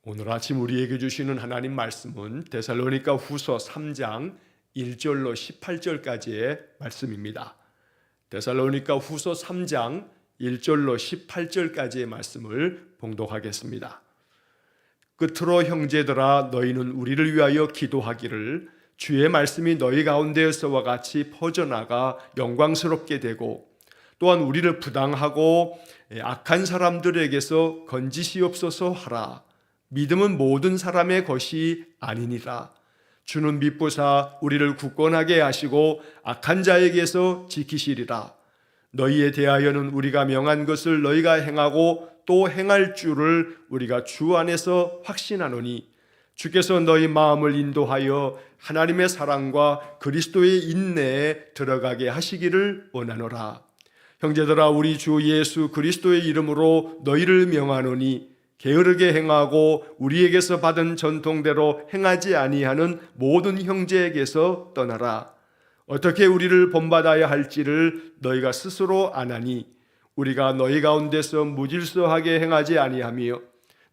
오늘 아침 우리에게 주시는 하나님 말씀은 데살로니가 후서 3장 1절로 18절까지의 말씀입니다. 데살로니가 후서 3장 1절로 18절까지의 말씀을 봉독하겠습니다. 끝으로 형제들아 너희는 우리를 위하여 기도하기를 주의 말씀이 너희 가운데에서와 같이 퍼져나가 영광스럽게 되고 또한 우리를 부당하고 악한 사람들에게서 건지시옵소서 하라. 믿음은 모든 사람의 것이 아니니라. 주는 믿보사 우리를 굳건하게 하시고 악한 자에게서 지키시리라. 너희에 대하여는 우리가 명한 것을 너희가 행하고 또 행할 줄을 우리가 주 안에서 확신하노니 주께서 너희 마음을 인도하여 하나님의 사랑과 그리스도의 인내에 들어가게 하시기를 원하노라. 형제들아 우리 주 예수 그리스도의 이름으로 너희를 명하노니 게으르게 행하고 우리에게서 받은 전통대로 행하지 아니하는 모든 형제에게서 떠나라. 어떻게 우리를 본받아야 할지를 너희가 스스로 아나니 우리가 너희 가운데서 무질서하게 행하지 아니하며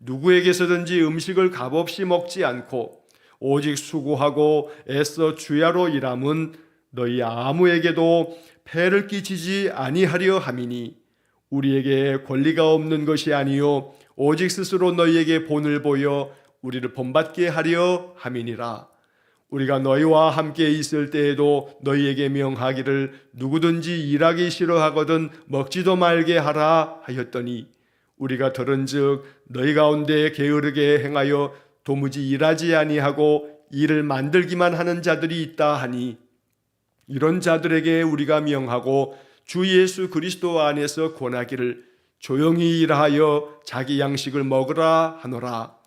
누구에게서든지 음식을 값없이 먹지 않고 오직 수고하고 애써 주야로 일함은 너희 아무에게도 폐를 끼치지 아니하려 함이니 우리에게 권리가 없는 것이 아니요 오직 스스로 너희에게 본을 보여 우리를 본받게 하려 함이니라. 우리가 너희와 함께 있을 때에도 너희에게 명하기를 누구든지 일하기 싫어하거든 먹지도 말게 하라 하였더니 우리가 들은즉 너희 가운데 게으르게 행하여 도무지 일하지 아니하고 일을 만들기만 하는 자들이 있다 하니 이런 자들에게 우리가 명하고 주 예수 그리스도 안에서 권하기를 조용히 일하여 자기 양식을 먹으라 하노라.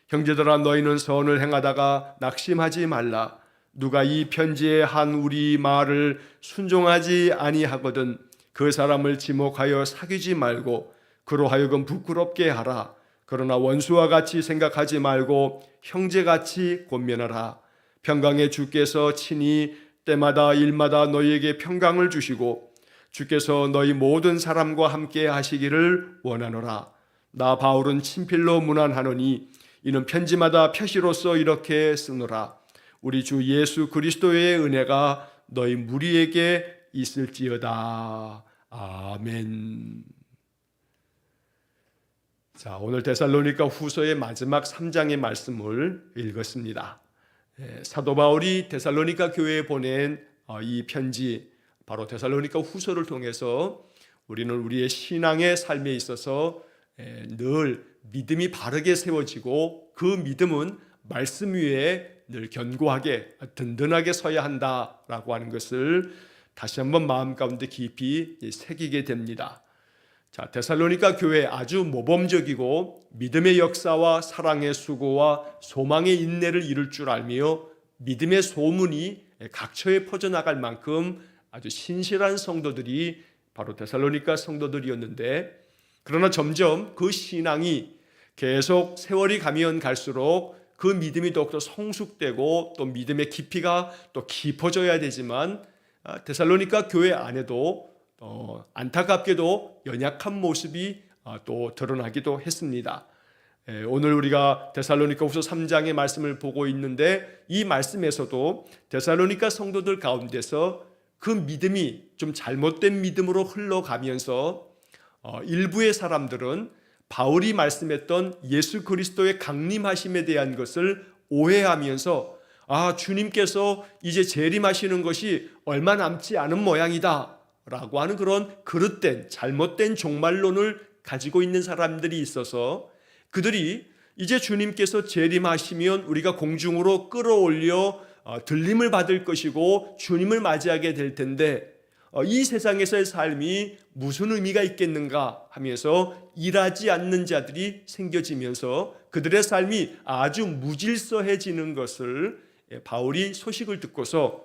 형제들아 너희는 선을 행하다가 낙심하지 말라. 누가 이 편지에 한 우리 말을 순종하지 아니하거든 그 사람을 지목하여 사귀지 말고 그로 하여금 부끄럽게 하라. 그러나 원수와 같이 생각하지 말고 형제같이 권면하라. 평강의 주께서 친히 때마다 일마다 너희에게 평강을 주시고 주께서 너희 모든 사람과 함께 하시기를 원하노라. 나 바울은 친필로 문안하노니 이는 편지마다 표시로서 이렇게 쓰노라. 우리 주 예수 그리스도의 은혜가 너희 무리에게 있을지어다. 아멘. 자, 오늘 데살로니가 후서의 마지막 3장의 말씀을 읽었습니다. 사도 바울이 데살로니가 교회에 보낸 이 편지 바로 데살로니가 후서를 통해서 우리는 우리의 신앙의 삶에 있어서 늘 믿음이 바르게 세워지고 그 믿음은 말씀 위에 늘 견고하게 든든하게 서야 한다라고 하는 것을 다시 한번 마음 가운데 깊이 새기게 됩니다. 자, 데살로니가 교회 아주 모범적이고 믿음의 역사와 사랑의 수고와 소망의 인내를 이룰 줄 알며 믿음의 소문이 각처에 퍼져나갈 만큼 아주 신실한 성도들이 바로 데살로니가 성도들이었는데 그러나 점점 그 신앙이 계속 세월이 가면 갈수록 그 믿음이 더욱더 성숙되고 또 믿음의 깊이가 또 깊어져야 되지만 데살로니가 교회 안에도 안타깝게도 연약한 모습이 또 드러나기도 했습니다. 오늘 우리가 데살로니가 후서 3장의 말씀을 보고 있는데 이 말씀에서도 데살로니가 성도들 가운데서 그 믿음이 좀 잘못된 믿음으로 흘러가면서 일부의 사람들은 바울이 말씀했던 예수 그리스도의 강림하심에 대한 것을 오해하면서 주님께서 이제 재림하시는 것이 얼마 남지 않은 모양이다 라고 하는 그런 그릇된 잘못된 종말론을 가지고 있는 사람들이 있어서 그들이 이제 주님께서 재림하시면 우리가 공중으로 끌어올려 들림을 받을 것이고 주님을 맞이하게 될 텐데 이 세상에서의 삶이 무슨 의미가 있겠는가 하면서 일하지 않는 자들이 생겨지면서 그들의 삶이 아주 무질서해지는 것을 바울이 소식을 듣고서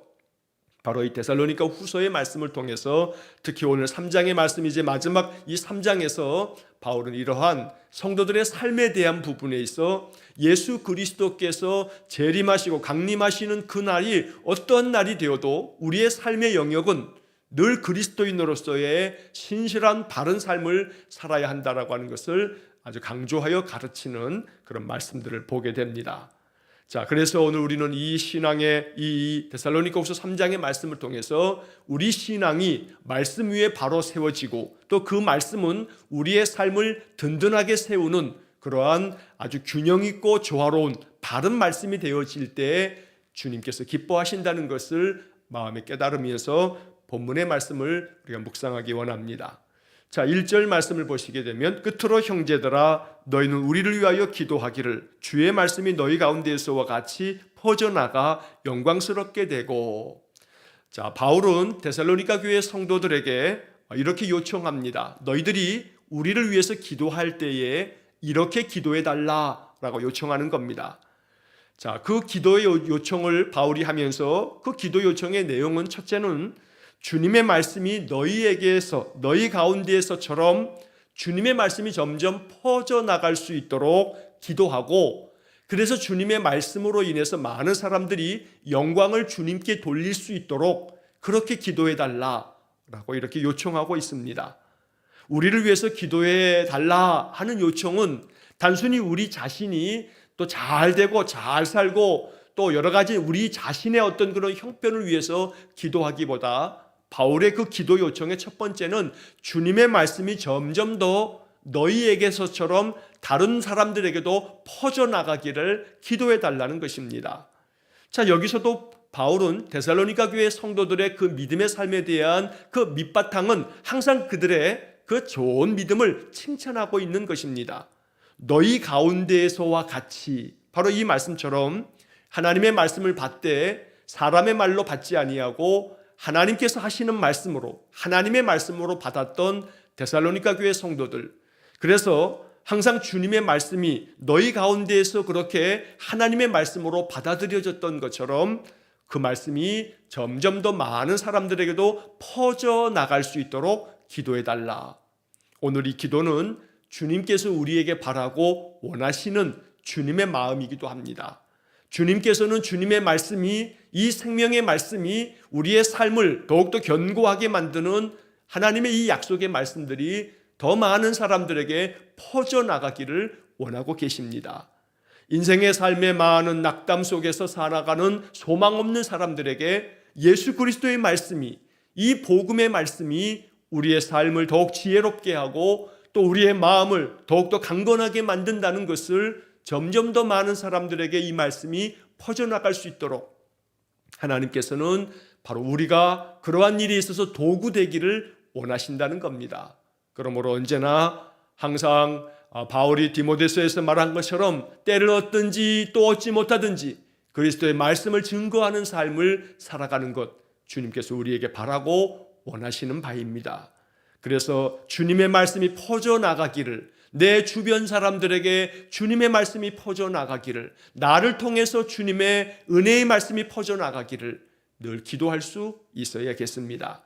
바로 이 데살로니가 후서의 말씀을 통해서 특히 오늘 3장의 말씀이 이제 마지막 이 3장에서 바울은 이러한 성도들의 삶에 대한 부분에 있어 예수 그리스도께서 재림하시고 강림하시는 그 날이 어떠한 날이 되어도 우리의 삶의 영역은 늘 그리스도인으로서의 신실한 바른 삶을 살아야 한다라고 하는 것을 아주 강조하여 가르치는 그런 말씀들을 보게 됩니다. 자, 그래서 오늘 우리는 이 신앙의 이 데살로니가후서 3장의 말씀을 통해서 우리 신앙이 말씀 위에 바로 세워지고 또 그 말씀은 우리의 삶을 든든하게 세우는 그러한 아주 균형 있고 조화로운 바른 말씀이 되어질 때 주님께서 기뻐하신다는 것을 마음에 깨달으면서 본문의 말씀을 우리가 묵상하기 원합니다. 자, 1절 말씀을 보시게 되면 끝으로 형제들아 너희는 우리를 위하여 기도하기를 주의 말씀이 너희 가운데에서와 같이 퍼져나가 영광스럽게 되고. 자, 바울은 데살로니가 교회 성도들에게 이렇게 요청합니다. 너희들이 우리를 위해서 기도할 때에 이렇게 기도해 달라라고 요청하는 겁니다. 자, 그 기도의 요청을 바울이 하면서 그 기도 요청의 내용은 첫째는 주님의 말씀이 너희에게서 너희 가운데에서처럼 주님의 말씀이 점점 퍼져나갈 수 있도록 기도하고 그래서 주님의 말씀으로 인해서 많은 사람들이 영광을 주님께 돌릴 수 있도록 그렇게 기도해 달라라고 이렇게 요청하고 있습니다. 우리를 위해서 기도해 달라 하는 요청은 단순히 우리 자신이 또 잘 되고 잘 살고 또 여러 가지 우리 자신의 어떤 그런 형편을 위해서 기도하기보다 바울의 그 기도 요청의 첫 번째는 주님의 말씀이 점점 더 너희에게서처럼 다른 사람들에게도 퍼져나가기를 기도해 달라는 것입니다. 자, 여기서도 바울은 데살로니가 교회 성도들의 그 믿음의 삶에 대한 그 밑바탕은 항상 그들의 그 좋은 믿음을 칭찬하고 있는 것입니다. 너희 가운데에서와 같이, 바로 이 말씀처럼 하나님의 말씀을 받되 사람의 말로 받지 아니하고 하나님께서 하시는 말씀으로, 하나님의 말씀으로 받았던 데살로니가 교회 성도들, 그래서 항상 주님의 말씀이 너희 가운데에서 그렇게 하나님의 말씀으로 받아들여졌던 것처럼 그 말씀이 점점 더 많은 사람들에게도 퍼져나갈 수 있도록 기도해달라. 오늘 이 기도는 주님께서 우리에게 바라고 원하시는 주님의 마음이기도 합니다. 주님께서는 주님의 말씀이, 이 생명의 말씀이 우리의 삶을 더욱더 견고하게 만드는 하나님의 이 약속의 말씀들이 더 많은 사람들에게 퍼져나가기를 원하고 계십니다. 인생의 삶의 많은 낙담 속에서 살아가는 소망 없는 사람들에게 예수 그리스도의 말씀이, 이 복음의 말씀이 우리의 삶을 더욱 지혜롭게 하고 또 우리의 마음을 더욱더 강건하게 만든다는 것을 점점 더 많은 사람들에게 이 말씀이 퍼져나갈 수 있도록 하나님께서는 바로 우리가 그러한 일에 있어서 도구 되기를 원하신다는 겁니다. 그러므로 언제나 항상 바울이 디모데서에서 말한 것처럼 때를 얻든지 또 얻지 못하든지 그리스도의 말씀을 증거하는 삶을 살아가는 것, 주님께서 우리에게 바라고 원하시는 바입니다. 그래서 주님의 말씀이 퍼져나가기를, 내 주변 사람들에게 주님의 말씀이 퍼져나가기를, 나를 통해서 주님의 은혜의 말씀이 퍼져나가기를 늘 기도할 수 있어야겠습니다.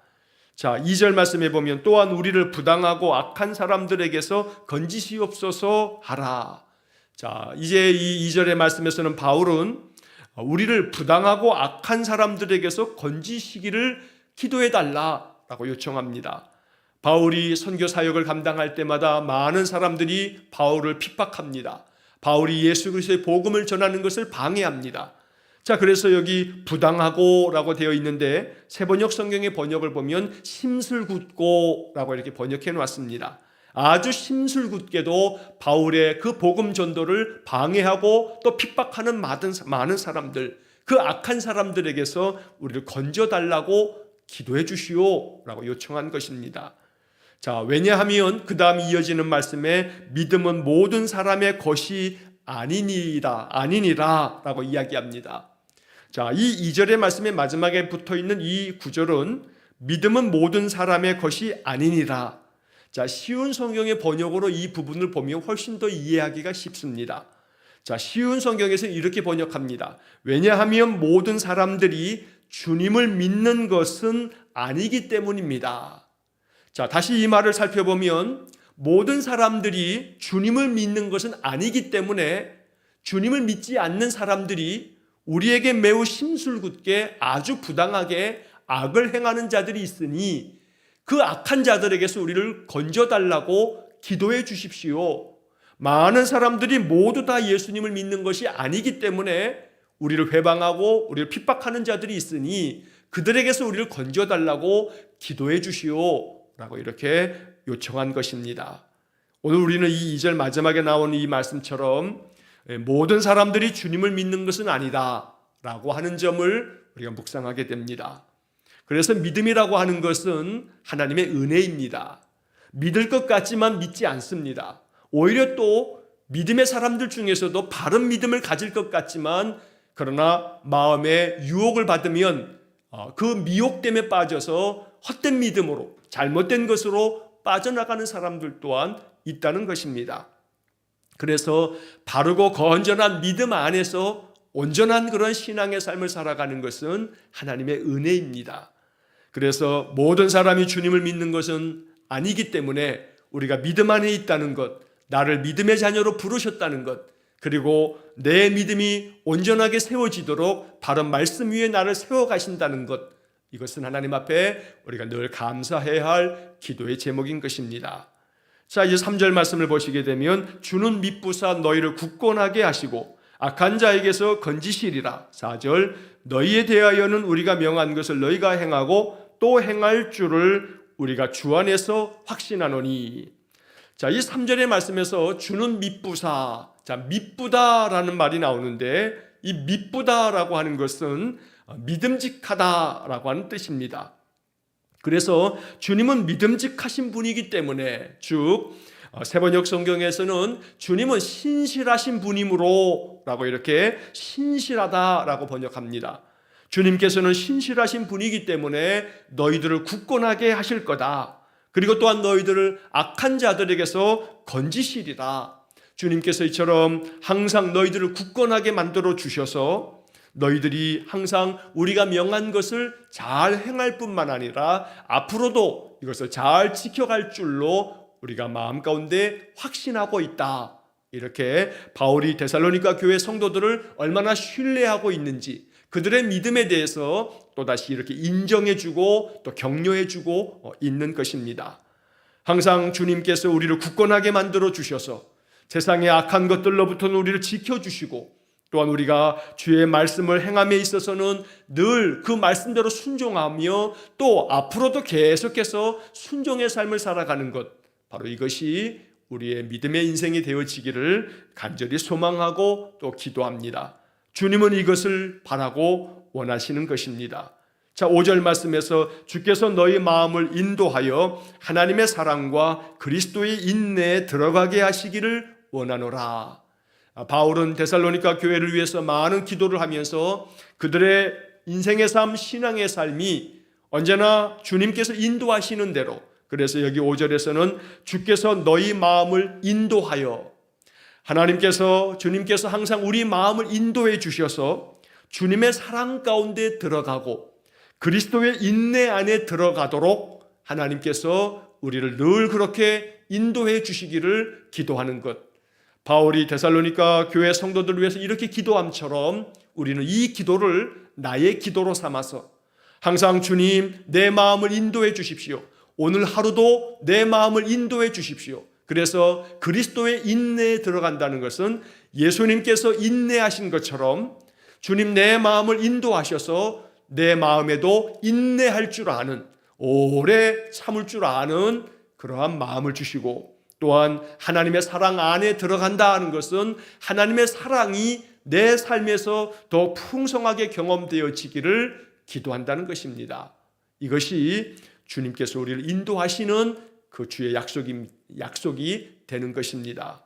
자, 2절 말씀에 보면 또한 우리를 부당하고 악한 사람들에게서 건지시옵소서 하라. 자, 이제 이 2절의 말씀에서는 바울은 우리를 부당하고 악한 사람들에게서 건지시기를 기도해 달라라고 요청합니다. 바울이 선교 사역을 감당할 때마다 많은 사람들이 바울을 핍박합니다. 바울이 예수 그리스도의 복음을 전하는 것을 방해합니다. 자, 그래서 여기 부당하고 라고 되어 있는데 새번역 성경의 번역을 보면 심술궂고 라고 이렇게 번역해 놨습니다. 아주 심술궂게도 바울의 그 복음 전도를 방해하고 또 핍박하는 많은 사람들, 그 악한 사람들에게서 우리를 건져달라고 기도해 주시오 라고 요청한 것입니다. 자, 왜냐하면 그 다음 이어지는 말씀에 믿음은 모든 사람의 것이 아니니라 라고 이야기합니다. 자, 이 2절의 말씀의 마지막에 붙어있는 이 구절은 믿음은 모든 사람의 것이 아니니라. 자, 쉬운 성경의 번역으로 이 부분을 보면 훨씬 더 이해하기가 쉽습니다. 자, 쉬운 성경에서 이렇게 번역합니다. 왜냐하면 모든 사람들이 주님을 믿는 것은 아니기 때문입니다. 자, 다시 이 말을 살펴보면 모든 사람들이 주님을 믿는 것은 아니기 때문에 주님을 믿지 않는 사람들이 우리에게 매우 심술궂게 아주 부당하게 악을 행하는 자들이 있으니 그 악한 자들에게서 우리를 건져달라고 기도해 주십시오. 많은 사람들이 모두 다 예수님을 믿는 것이 아니기 때문에 우리를 회방하고 우리를 핍박하는 자들이 있으니 그들에게서 우리를 건져달라고 기도해 주시오 라고 이렇게 요청한 것입니다. 오늘 우리는 이 2절 마지막에 나오는 이 말씀처럼 모든 사람들이 주님을 믿는 것은 아니다 라고 하는 점을 우리가 묵상하게 됩니다. 그래서 믿음이라고 하는 것은 하나님의 은혜입니다. 믿을 것 같지만 믿지 않습니다. 오히려 또 믿음의 사람들 중에서도 바른 믿음을 가질 것 같지만 그러나 마음에 유혹을 받으면 그 미혹됨에 빠져서 헛된 믿음으로 잘못된 것으로 빠져나가는 사람들 또한 있다는 것입니다. 그래서 바르고 건전한 믿음 안에서 온전한 그런 신앙의 삶을 살아가는 것은 하나님의 은혜입니다. 그래서 모든 사람이 주님을 믿는 것은 아니기 때문에 우리가 믿음 안에 있다는 것, 나를 믿음의 자녀로 부르셨다는 것, 그리고 내 믿음이 온전하게 세워지도록 바른 말씀 위에 나를 세워가신다는 것, 이것은 하나님 앞에 우리가 늘 감사해야 할 기도의 제목인 것입니다. 자, 이제 3절 말씀을 보시게 되면 주는 미쁘사 너희를 굳건하게 하시고 악한 자에게서 건지시리라. 4절 너희에 대하여는 우리가 명한 것을 너희가 행하고 또 행할 줄을 우리가 주 안에서 확신하노니. 자, 이 3절의 말씀에서 주는 미쁘사, 자, 미쁘다라는 말이 나오는데 이 미쁘다라고 하는 것은 믿음직하다라고 하는 뜻입니다. 그래서 주님은 믿음직하신 분이기 때문에 즉 세번역 성경에서는 주님은 신실하신 분이므로 라고 이렇게 신실하다라고 번역합니다. 주님께서는 신실하신 분이기 때문에 너희들을 굳건하게 하실 거다. 그리고 또한 너희들을 악한 자들에게서 건지시리라. 주님께서 이처럼 항상 너희들을 굳건하게 만들어 주셔서 너희들이 항상 우리가 명한 것을 잘 행할 뿐만 아니라 앞으로도 이것을 잘 지켜갈 줄로 우리가 마음 가운데 확신하고 있다. 이렇게 바울이 데살로니가 교회 성도들을 얼마나 신뢰하고 있는지 그들의 믿음에 대해서 또다시 이렇게 인정해주고 또 격려해주고 있는 것입니다. 항상 주님께서 우리를 굳건하게 만들어 주셔서 세상의 악한 것들로부터는 우리를 지켜주시고 또한 우리가 주의 말씀을 행함에 있어서는 늘 그 말씀대로 순종하며 또 앞으로도 계속해서 순종의 삶을 살아가는 것, 바로 이것이 우리의 믿음의 인생이 되어지기를 간절히 소망하고 또 기도합니다. 주님은 이것을 바라고 원하시는 것입니다. 자, 5절 말씀에서 주께서 너희 마음을 인도하여 하나님의 사랑과 그리스도의 인내에 들어가게 하시기를 원하노라. 바울은 데살로니가 교회를 위해서 많은 기도를 하면서 그들의 인생의 삶, 신앙의 삶이 언제나 주님께서 인도하시는 대로, 그래서 여기 5절에서는 주께서 너희 마음을 인도하여, 하나님께서 주님께서 항상 우리 마음을 인도해 주셔서 주님의 사랑 가운데 들어가고 그리스도의 인내 안에 들어가도록 하나님께서 우리를 늘 그렇게 인도해 주시기를 기도하는 것, 바울이 데살로니가 교회 성도들을 위해서 이렇게 기도함처럼 우리는 이 기도를 나의 기도로 삼아서 항상 주님 내 마음을 인도해 주십시오. 오늘 하루도 내 마음을 인도해 주십시오. 그래서 그리스도의 인내에 들어간다는 것은 예수님께서 인내하신 것처럼 주님 내 마음을 인도하셔서 내 마음에도 인내할 줄 아는, 오래 참을 줄 아는 그러한 마음을 주시고, 또한 하나님의 사랑 안에 들어간다는 것은 하나님의 사랑이 내 삶에서 더 풍성하게 경험되어지기를 기도한다는 것입니다. 이것이 주님께서 우리를 인도하시는 그 주의 약속이 되는 것입니다.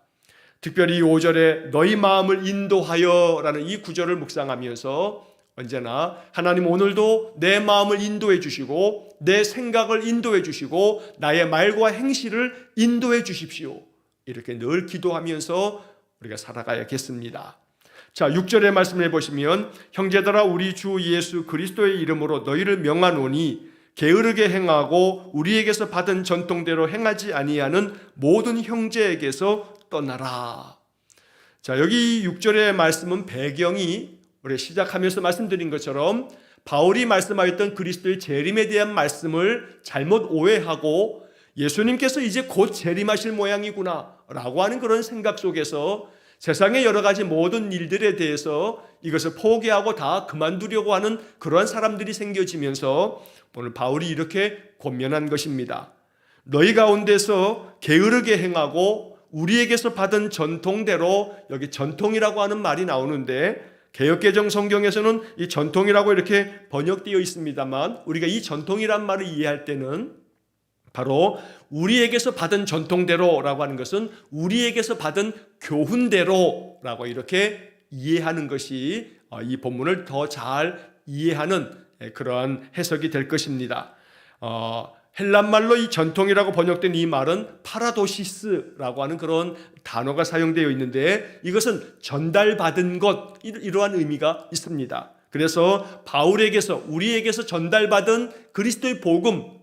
특별히 5절에 너희 마음을 인도하여 라는 이 구절을 묵상하면서 언제나 하나님 오늘도 내 마음을 인도해 주시고 내 생각을 인도해 주시고 나의 말과 행실을 인도해 주십시오. 이렇게 늘 기도하면서 우리가 살아가야겠습니다. 자, 6절의 말씀을 보시면 형제들아 우리 주 예수 그리스도의 이름으로 너희를 명하노니 게으르게 행하고 우리에게서 받은 전통대로 행하지 아니하는 모든 형제에게서 떠나라. 자, 여기 6절의 말씀은 배경이 우리 시작하면서 말씀드린 것처럼 바울이 말씀하였던 그리스도의 재림에 대한 말씀을 잘못 오해하고 예수님께서 이제 곧 재림하실 모양이구나 라고 하는 그런 생각 속에서 세상의 여러 가지 모든 일들에 대해서 이것을 포기하고 다 그만두려고 하는 그러한 사람들이 생겨지면서 오늘 바울이 이렇게 권면한 것입니다. 너희 가운데서 게으르게 행하고 우리에게서 받은 전통대로, 여기 전통이라고 하는 말이 나오는데 개역개정 성경에서는 이 전통이라고 이렇게 번역되어 있습니다만 우리가 이 전통이란 말을 이해할 때는 바로 우리에게서 받은 전통대로라고 하는 것은 우리에게서 받은 교훈대로라고 이렇게 이해하는 것이 이 본문을 더 잘 이해하는 그러한 해석이 될 것입니다. 헬란말로 이 전통이라고 번역된 이 말은 파라도시스라고 하는 그런 단어가 사용되어 있는데 이것은 전달받은 것, 이러한 의미가 있습니다. 그래서 바울에게서, 우리에게서 전달받은 그리스도의 복음,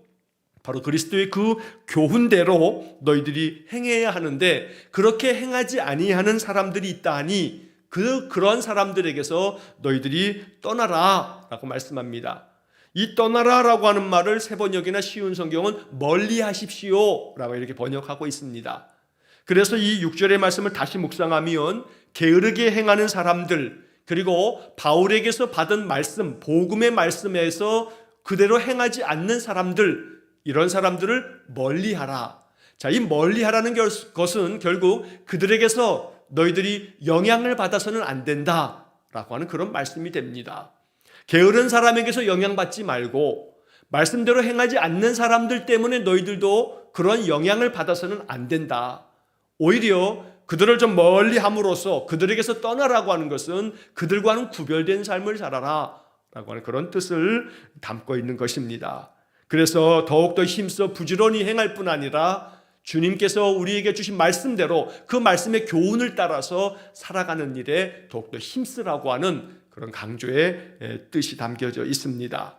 바로 그리스도의 그 교훈대로 너희들이 행해야 하는데 그렇게 행하지 아니하는 사람들이 있다 하니 그런 사람들에게서 너희들이 떠나라 라고 말씀합니다. 이 떠나라라고 하는 말을 세 번역이나 쉬운 성경은 멀리 하십시오 라고 이렇게 번역하고 있습니다. 그래서 이 6절의 말씀을 다시 묵상하면 게으르게 행하는 사람들, 그리고 바울에게서 받은 말씀, 복음의 말씀에서 그대로 행하지 않는 사람들, 이런 사람들을 멀리하라. 자, 이 멀리하라는 것은 결국 그들에게서 너희들이 영향을 받아서는 안 된다라고 하는 그런 말씀이 됩니다. 게으른 사람에게서 영향받지 말고 말씀대로 행하지 않는 사람들 때문에 너희들도 그런 영향을 받아서는 안 된다. 오히려 그들을 좀 멀리 함으로써 그들에게서 떠나라고 하는 것은 그들과는 구별된 삶을 살아라 라고 하는 그런 뜻을 담고 있는 것입니다. 그래서 더욱더 힘써 부지런히 행할 뿐 아니라 주님께서 우리에게 주신 말씀대로 그 말씀의 교훈을 따라서 살아가는 일에 더욱더 힘쓰라고 하는 그런 강조의 뜻이 담겨져 있습니다.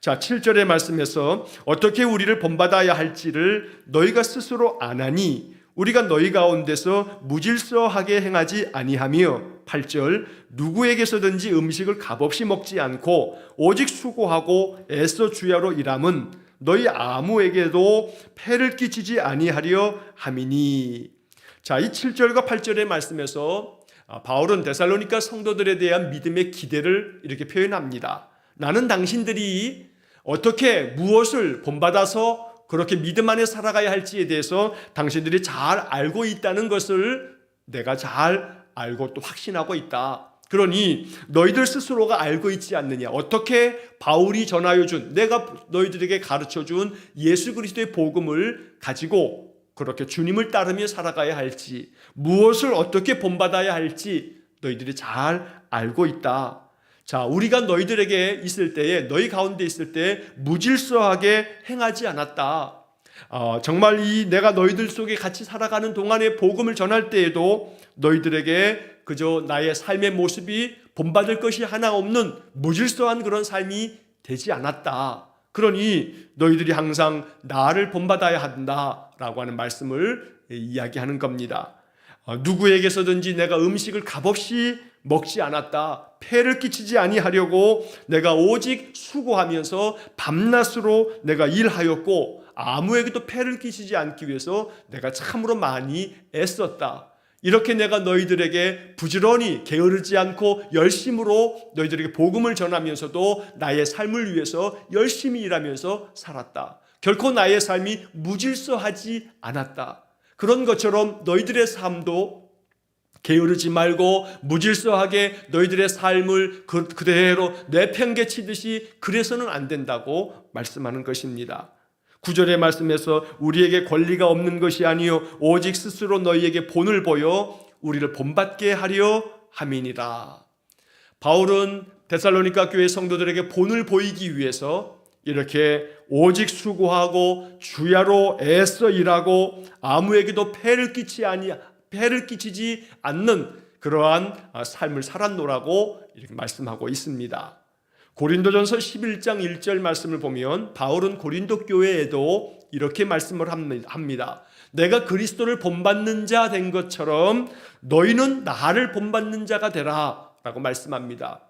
자, 7절의 말씀에서 어떻게 우리를 본받아야 할지를 너희가 스스로 아나니 우리가 너희 가운데서 무질서하게 행하지 아니하며 8절 누구에게서든지 음식을 값없이 먹지 않고 오직 수고하고 애써 주야로 일함은 너희 아무에게도 폐를 끼치지 아니하려 함이니. 자, 이 7절과 8절의 말씀에서 바울은 데살로니가 성도들에 대한 믿음의 기대를 이렇게 표현합니다. 나는 당신들이 어떻게 무엇을 본받아서 그렇게 믿음 안에 살아가야 할지에 대해서 당신들이 잘 알고 있다는 것을 내가 잘 알고 또 확신하고 있다. 그러니 너희들 스스로가 알고 있지 않느냐. 어떻게 바울이 전하여 준, 내가 너희들에게 가르쳐 준 예수 그리스도의 복음을 가지고 그렇게 주님을 따르며 살아가야 할지, 무엇을 어떻게 본받아야 할지 너희들이 잘 알고 있다. 자, 우리가 너희들에게 있을 때에, 너희 가운데 있을 때 무질서하게 행하지 않았다. 정말 내가 너희들 속에 같이 살아가는 동안에 복음을 전할 때에도 너희들에게 그저 나의 삶의 모습이 본받을 것이 하나 없는 무질서한 그런 삶이 되지 않았다. 그러니 너희들이 항상 나를 본받아야 한다라고 하는 말씀을 이야기하는 겁니다. 누구에게서든지 내가 음식을 값없이 먹지 않았다. 폐를 끼치지 아니하려고 내가 오직 수고하면서 밤낮으로 내가 일하였고 아무에게도 폐를 끼치지 않기 위해서 내가 참으로 많이 애썼다. 이렇게 내가 너희들에게 부지런히 게으르지 않고 열심으로 너희들에게 복음을 전하면서도 나의 삶을 위해서 열심히 일하면서 살았다. 결코 나의 삶이 무질서하지 않았다. 그런 것처럼 너희들의 삶도 게으르지 말고 무질서하게 너희들의 삶을 그대로 내팽개치듯이 그래서는 안 된다고 말씀하는 것입니다. 9절의 말씀에서 우리에게 권리가 없는 것이 아니요 오직 스스로 너희에게 본을 보여 우리를 본받게 하려 함이니라. 바울은 데살로니가 교회 성도들에게 본을 보이기 위해서 이렇게 오직 수고하고 주야로 애써 일하고 아무에게도 폐를 끼치지 않는 그러한 삶을 살았노라고 이렇게 말씀하고 있습니다. 고린도전서 11장 1절 말씀을 보면 바울은 고린도 교회에도 이렇게 말씀을 합니다. 내가 그리스도를 본받는 자 된 것처럼 너희는 나를 본받는 자가 되라 라고 말씀합니다.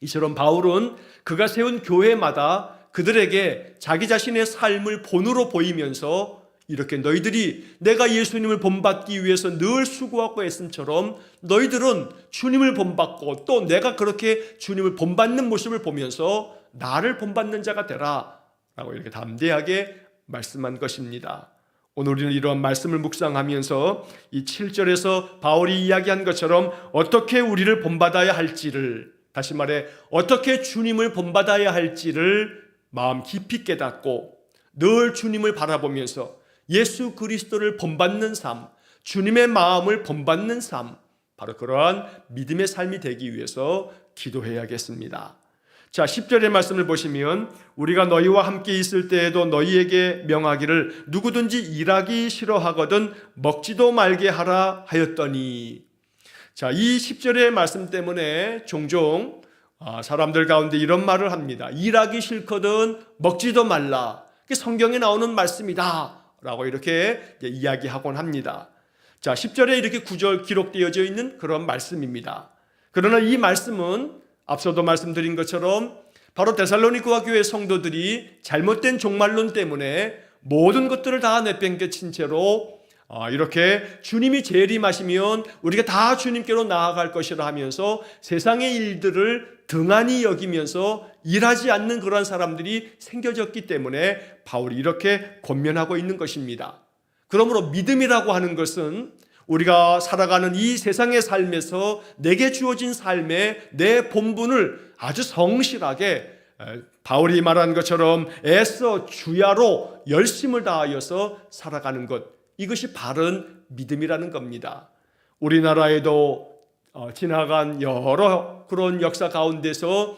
이처럼 바울은 그가 세운 교회마다 그들에게 자기 자신의 삶을 본으로 보이면서 이렇게 너희들이 내가 예수님을 본받기 위해서 늘 수고하고 애씀처럼 너희들은 주님을 본받고 또 내가 그렇게 주님을 본받는 모습을 보면서 나를 본받는 자가 되라 라고 이렇게 담대하게 말씀한 것입니다. 오늘 우리는 이러한 말씀을 묵상하면서 이 7절에서 바울이 이야기한 것처럼 어떻게 우리를 본받아야 할지를, 다시 말해 어떻게 주님을 본받아야 할지를 마음 깊이 깨닫고 늘 주님을 바라보면서 예수 그리스도를 본받는 삶, 주님의 마음을 본받는 삶, 바로 그러한 믿음의 삶이 되기 위해서 기도해야겠습니다. 자, 10절의 말씀을 보시면 우리가 너희와 함께 있을 때에도 너희에게 명하기를 누구든지 일하기 싫어하거든 먹지도 말게 하라 하였더니, 자, 이 10절의 말씀 때문에 종종 사람들 가운데 이런 말을 합니다. 일하기 싫거든 먹지도 말라. 그게 성경에 나오는 말씀이다 라고 이렇게 이야기하곤 합니다. 자, 10절에 이렇게 구절 기록되어져 있는 그런 말씀입니다. 그러나 이 말씀은 앞서도 말씀드린 것처럼 바로 데살로니가 교회 성도들이 잘못된 종말론 때문에 모든 것들을 다 내팽개친 채로 이렇게 주님이 재림하시면 우리가 다 주님께로 나아갈 것이라 하면서 세상의 일들을 등한히 여기면서 일하지 않는 그러한 사람들이 생겨졌기 때문에 바울이 이렇게 권면하고 있는 것입니다. 그러므로 믿음이라고 하는 것은 우리가 살아가는 이 세상의 삶에서 내게 주어진 삶의 내 본분을 아주 성실하게 바울이 말한 것처럼 애써 주야로 열심을 다하여서 살아가는 것, 이것이 바른 믿음이라는 겁니다. 우리나라에도 지나간 여러 그런 역사 가운데서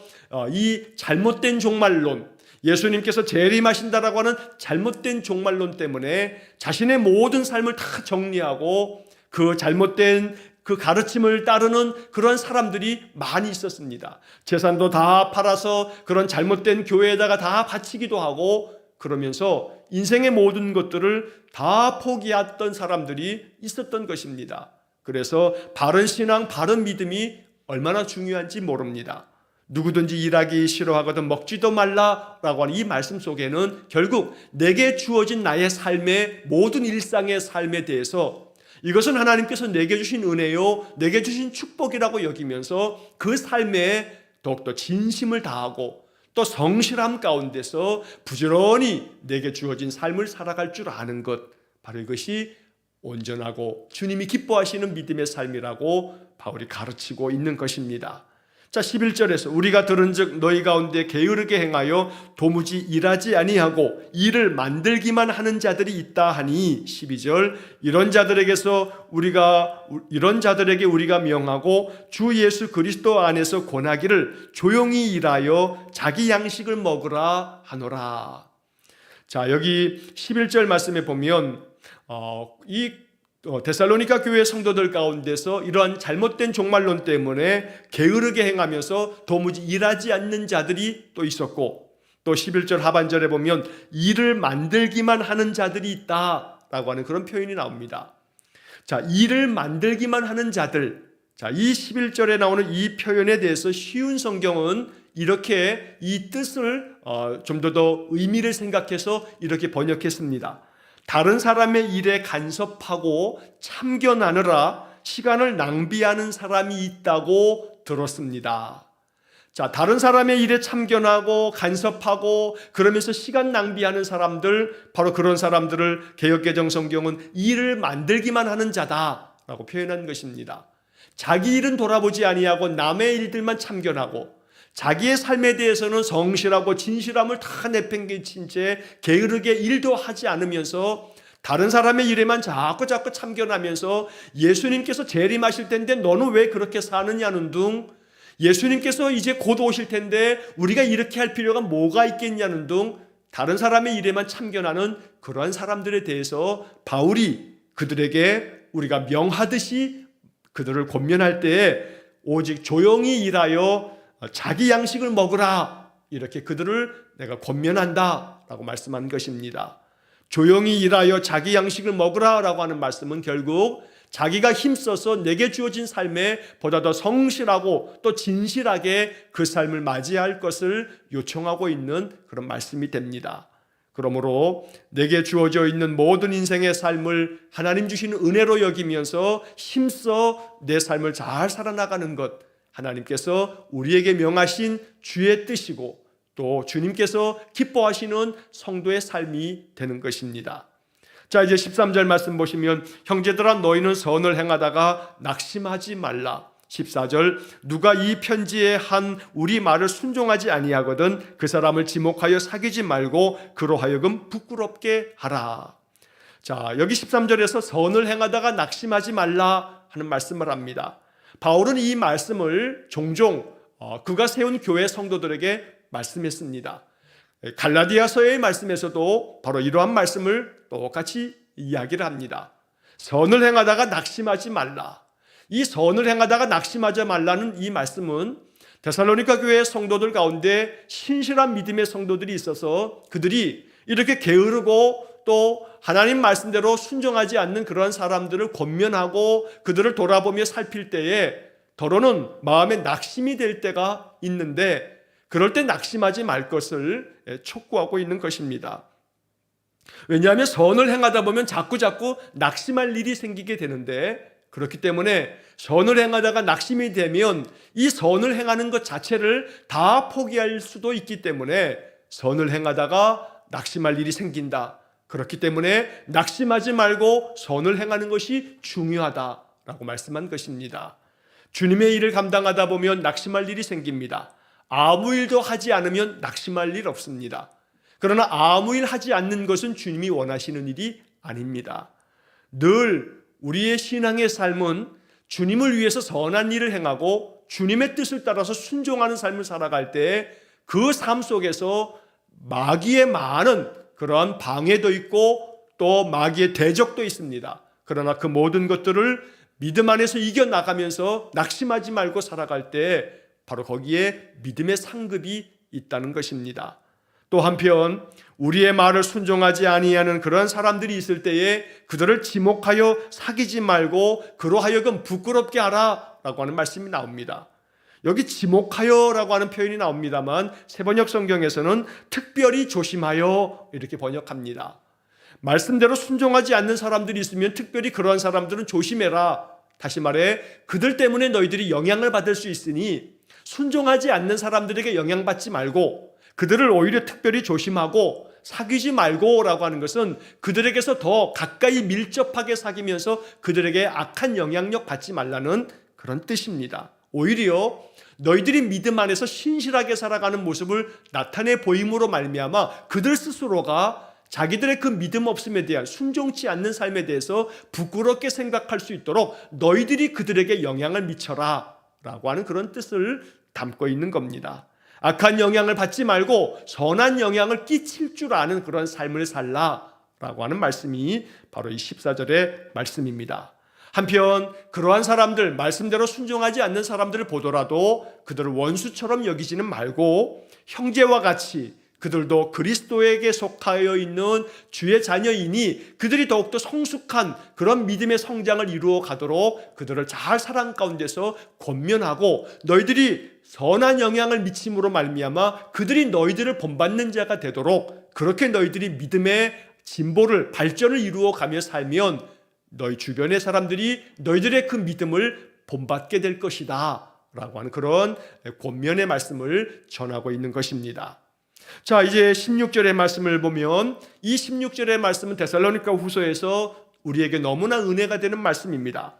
이 잘못된 종말론, 예수님께서 재림하신다라고 하는 잘못된 종말론 때문에 자신의 모든 삶을 다 정리하고 그 잘못된 그 가르침을 따르는 그런 사람들이 많이 있었습니다. 재산도 다 팔아서 그런 잘못된 교회에다가 다 바치기도 하고 그러면서 인생의 모든 것들을 다 포기했던 사람들이 있었던 것입니다. 그래서 바른 신앙, 바른 믿음이 얼마나 중요한지 모릅니다. 누구든지 일하기 싫어하거든 먹지도 말라라고 하는 이 말씀 속에는 결국 내게 주어진 나의 삶의 모든 일상의 삶에 대해서 이것은 하나님께서 내게 주신 은혜요, 내게 주신 축복이라고 여기면서 그 삶에 더욱더 진심을 다하고 또 성실함 가운데서 부지런히 내게 주어진 삶을 살아갈 줄 아는 것, 바로 이것이 온전하고 주님이 기뻐하시는 믿음의 삶이라고 바울이 가르치고 있는 것입니다. 자, 11절에서 우리가 들은즉 너희 가운데 게으르게 행하여 도무지 일하지 아니하고 일을 만들기만 하는 자들이 있다 하니, 12절 이런 자들에게 우리가 명하고 주 예수 그리스도 안에서 권하기를 조용히 일하여 자기 양식을 먹으라 하노라. 자, 여기 11절 말씀에 보면 데살로니가 교회 성도들 가운데서 이러한 잘못된 종말론 때문에 게으르게 행하면서 도무지 일하지 않는 자들이 또 있었고, 또 11절 하반절에 보면 일을 만들기만 하는 자들이 있다라고 하는 그런 표현이 나옵니다. 자, 일을 만들기만 하는 자들, 자, 이 11절에 나오는 이 표현에 대해서 쉬운 성경은 이렇게 이 뜻을 좀 더 의미를 생각해서 이렇게 번역했습니다. 다른 사람의 일에 간섭하고 참견하느라 시간을 낭비하는 사람이 있다고 들었습니다. 자, 다른 사람의 일에 참견하고 간섭하고 그러면서 시간 낭비하는 사람들, 바로 그런 사람들을 개역개정 성경은 일을 만들기만 하는 자다라고 표현한 것입니다. 자기 일은 돌아보지 아니하고 남의 일들만 참견하고 자기의 삶에 대해서는 성실하고 진실함을 다 내팽개친 채 게으르게 일도 하지 않으면서 다른 사람의 일에만 자꾸 참견하면서 예수님께서 재림하실 텐데 너는 왜 그렇게 사느냐는 둥, 예수님께서 이제 곧 오실 텐데 우리가 이렇게 할 필요가 뭐가 있겠냐는 둥, 다른 사람의 일에만 참견하는 그러한 사람들에 대해서 바울이 그들에게 우리가 명하듯이 그들을 권면할 때에 오직 조용히 일하여 자기 양식을 먹으라, 이렇게 그들을 내가 권면한다 라고 말씀한 것입니다. 조용히 일하여 자기 양식을 먹으라 라고 하는 말씀은 결국 자기가 힘써서 내게 주어진 삶에 보다 더 성실하고 또 진실하게 그 삶을 맞이할 것을 요청하고 있는 그런 말씀이 됩니다. 그러므로 내게 주어져 있는 모든 인생의 삶을 하나님 주시는 은혜로 여기면서 힘써 내 삶을 잘 살아나가는 것, 하나님께서 우리에게 명하신 주의 뜻이고 또 주님께서 기뻐하시는 성도의 삶이 되는 것입니다. 자, 이제 13절 말씀 보시면 형제들아 너희는 선을 행하다가 낙심하지 말라. 14절 누가 이 편지에 한 우리 말을 순종하지 아니하거든 그 사람을 지목하여 사귀지 말고 그로 하여금 부끄럽게 하라. 자, 여기 13절에서 선을 행하다가 낙심하지 말라 하는 말씀을 합니다. 바울은 이 말씀을 종종 그가 세운 교회 성도들에게 말씀했습니다. 갈라디아서의 말씀에서도 바로 이러한 말씀을 똑같이 이야기를 합니다. 선을 행하다가 낙심하지 말라. 이 선을 행하다가 낙심하지 말라는 이 말씀은 데살로니가 교회의 성도들 가운데 신실한 믿음의 성도들이 있어서 그들이 이렇게 게으르고 또 하나님 말씀대로 순종하지 않는 그런 사람들을 권면하고 그들을 돌아보며 살필 때에 더러는 마음에 낙심이 될 때가 있는데 그럴 때 낙심하지 말 것을 촉구하고 있는 것입니다. 왜냐하면 선을 행하다 보면 자꾸 낙심할 일이 생기게 되는데 그렇기 때문에 선을 행하다가 낙심이 되면 이 선을 행하는 것 자체를 다 포기할 수도 있기 때문에 선을 행하다가 낙심할 일이 생긴다. 그렇기 때문에 낙심하지 말고 선을 행하는 것이 중요하다라고 말씀한 것입니다. 주님의 일을 감당하다 보면 낙심할 일이 생깁니다. 아무 일도 하지 않으면 낙심할 일 없습니다. 그러나 아무 일 하지 않는 것은 주님이 원하시는 일이 아닙니다. 늘 우리의 신앙의 삶은 주님을 위해서 선한 일을 행하고 주님의 뜻을 따라서 순종하는 삶을 살아갈 때 그 삶 속에서 마귀의 많은 그러한 방해도 있고 또 마귀의 대적도 있습니다. 그러나 그 모든 것들을 믿음 안에서 이겨나가면서 낙심하지 말고 살아갈 때 바로 거기에 믿음의 상급이 있다는 것입니다. 또 한편 우리의 말을 순종하지 아니하는 그런 사람들이 있을 때에 그들을 지목하여 사귀지 말고 그로 하여금 부끄럽게 하라라고 하는 말씀이 나옵니다. 여기 지목하여라고 하는 표현이 나옵니다만 새번역 성경에서는 특별히 조심하여 이렇게 번역합니다. 말씀대로 순종하지 않는 사람들이 있으면 특별히 그러한 사람들은 조심해라. 다시 말해 그들 때문에 너희들이 영향을 받을 수 있으니 순종하지 않는 사람들에게 영향받지 말고 그들을 오히려 특별히 조심하고 사귀지 말고 라고 하는 것은 그들에게서 더 가까이 밀접하게 사귀면서 그들에게 악한 영향력 받지 말라는 그런 뜻입니다. 오히려 너희들이 믿음 안에서 신실하게 살아가는 모습을 나타내 보임으로 말미암아 그들 스스로가 자기들의 그 믿음 없음에 대한 순종치 않는 삶에 대해서 부끄럽게 생각할 수 있도록 너희들이 그들에게 영향을 미쳐라 라고 하는 그런 뜻을 담고 있는 겁니다. 악한 영향을 받지 말고 선한 영향을 끼칠 줄 아는 그런 삶을 살라라고 하는 말씀이 바로 이 14절의 말씀입니다. 한편 그러한 사람들, 말씀대로 순종하지 않는 사람들을 보더라도 그들을 원수처럼 여기지는 말고 형제와 같이 그들도 그리스도에게 속하여 있는 주의 자녀이니 그들이 더욱더 성숙한 그런 믿음의 성장을 이루어 가도록 그들을 잘 사랑 가운데서 권면하고 너희들이 선한 영향을 미침으로 말미암아 그들이 너희들을 본받는 자가 되도록 그렇게 너희들이 믿음의 진보를 발전을 이루어 가며 살면 너희 주변의 사람들이 너희들의 그 믿음을 본받게 될 것이다 라고 하는 그런 권면의 말씀을 전하고 있는 것입니다. 자, 이제 16절의 말씀을 보면 이 16절의 말씀은 데살로니가 후서에서 우리에게 너무나 은혜가 되는 말씀입니다.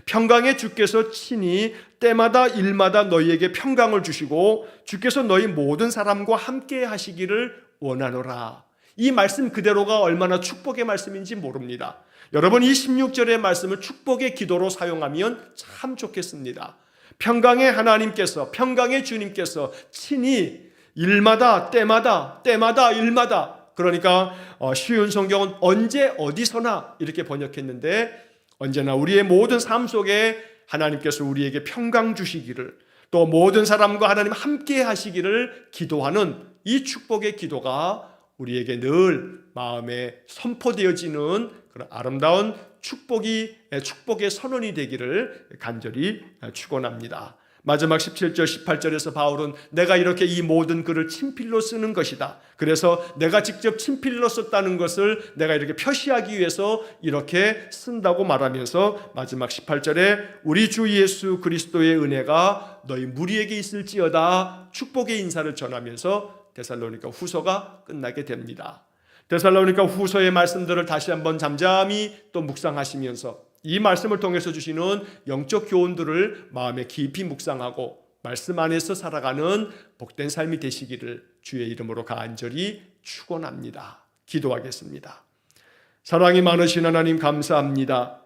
평강의 주께서 친히 때마다 일마다 너희에게 평강을 주시고 주께서 너희 모든 사람과 함께 하시기를 원하노라. 이 말씀 그대로가 얼마나 축복의 말씀인지 모릅니다. 여러분 이 16절의 말씀을 축복의 기도로 사용하면 참 좋겠습니다. 평강의 하나님께서 평강의 주님께서 친히 일마다 때마다 일마다 그러니까 쉬운 성경은 언제 어디서나 이렇게 번역했는데 언제나 우리의 모든 삶 속에 하나님께서 우리에게 평강 주시기를 또 모든 사람과 하나님 함께 하시기를 기도하는 이 축복의 기도가 우리에게 늘 마음에 선포되어지는 그런 아름다운 축복의 선언이 되기를 간절히 축원합니다. 마지막 17절 18절에서 바울은 내가 이렇게 이 모든 글을 친필로 쓰는 것이다. 그래서 내가 직접 친필로 썼다는 것을 내가 이렇게 표시하기 위해서 이렇게 쓴다고 말하면서 마지막 18절에 우리 주 예수 그리스도의 은혜가 너희 무리에게 있을지어다 축복의 인사를 전하면서 데살로니가 후서가 끝나게 됩니다. 데살로니가 후서의 말씀들을 다시 한번 잠잠히 또 묵상하시면서 이 말씀을 통해서 주시는 영적 교훈들을 마음에 깊이 묵상하고 말씀 안에서 살아가는 복된 삶이 되시기를 주의 이름으로 간절히 축원합니다. 기도하겠습니다. 사랑이 많으신 하나님 감사합니다.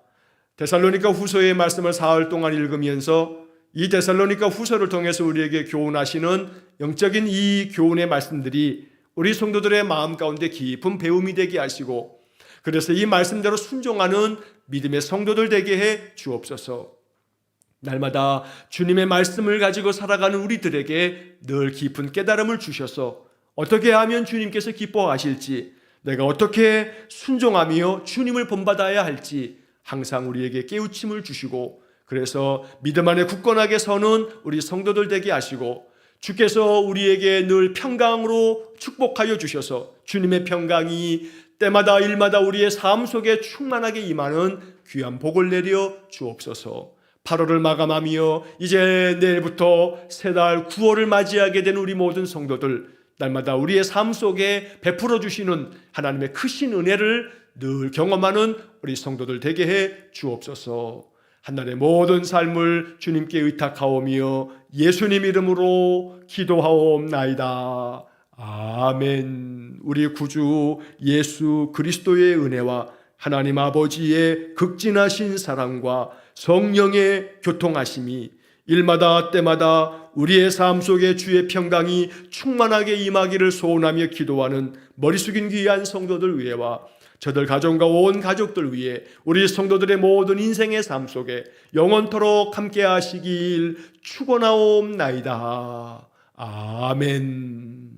데살로니가 후서의 말씀을 사흘 동안 읽으면서 이 데살로니가 후서를 통해서 우리에게 교훈하시는 영적인 이 교훈의 말씀들이 우리 성도들의 마음 가운데 깊은 배움이 되게 하시고 그래서 이 말씀대로 순종하는 믿음의 성도들 되게 해 주옵소서. 날마다 주님의 말씀을 가지고 살아가는 우리들에게 늘 깊은 깨달음을 주셔서 어떻게 하면 주님께서 기뻐하실지, 내가 어떻게 순종하며 주님을 본받아야 할지 항상 우리에게 깨우침을 주시고 그래서 믿음 안에 굳건하게 서는 우리 성도들 되게 하시고 주께서 우리에게 늘 평강으로 축복하여 주셔서 주님의 평강이 때마다 일마다 우리의 삶 속에 충만하게 임하는 귀한 복을 내려 주옵소서. 8월을 마감하며 이제 내일부터 새달 9월을 맞이하게 된 우리 모든 성도들 날마다 우리의 삶 속에 베풀어 주시는 하나님의 크신 은혜를 늘 경험하는 우리 성도들 되게 해 주옵소서. 한날의 모든 삶을 주님께 의탁하오며 예수님 이름으로 기도하옵나이다. 아멘. 우리 구주 예수 그리스도의 은혜와 하나님 아버지의 극진하신 사랑과 성령의 교통하심이 일마다 때마다 우리의 삶 속에 주의 평강이 충만하게 임하기를 소원하며 기도하는 머리 숙인 귀한 성도들 위에와 저들 가정과 온 가족들 위해 우리 성도들의 모든 인생의 삶 속에 영원토록 함께 하시길 축원하옵나이다. 아멘.